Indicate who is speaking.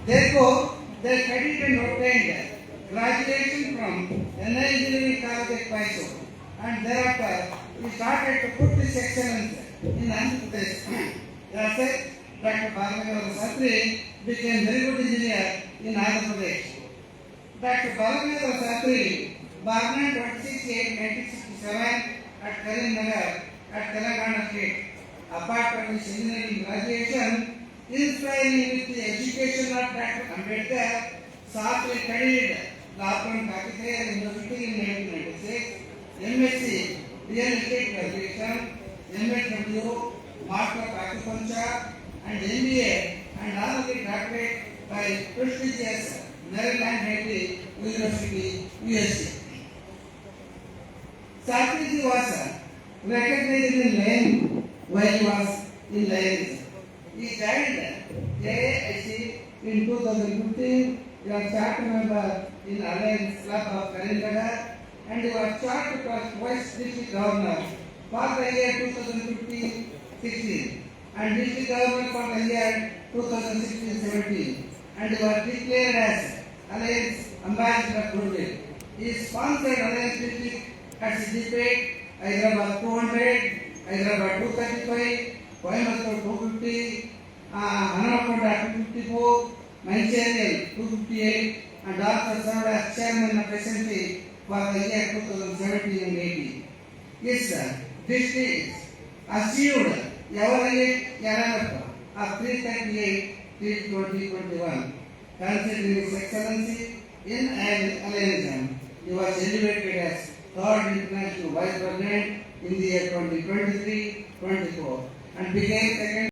Speaker 1: Therefore, they studied and obtained graduation from NI Engineering College at Mysore, and thereafter he started to put his excellence in Andhra Pradesh. That's it. Dr. Balaganga Sastry became very good engineer in Andhra Pradesh. Dr. Balaganga Sastry, born on 26/8/1967 at Karimnagar at Telangana State. Apart from his engineering graduation, inspiring with the education of Dr. Ambedkar, Sastry studied law from Kakatiya University in 1996, MSc Real Estate Graduation, MSW, Master of Acupuncture, and MBA and honorary doctorate by prestigious Maryland University, USA. Sastry was recognized in Lane while he was in Lane. He joined JAIC in 2015. He was staff member in Alliance Club of Karimnagar, and he was short vice district governor for the year 2015-16 and district governor for the year 2016-17, and he was declared as Alliance Ambassador Goodwill. He sponsored Alliance district at Siddipet, Hyderabad 200, Hyderabad 235, Coimbatore 250, Hanakonda 254, Mancherial 258, and also served as chairman of SNP for the year 2017 and 18. His district achieved average NMF of 338 till 2021. Considering his excellency in allianism, he was elevated as third international vice president in the year 2023-24 and became second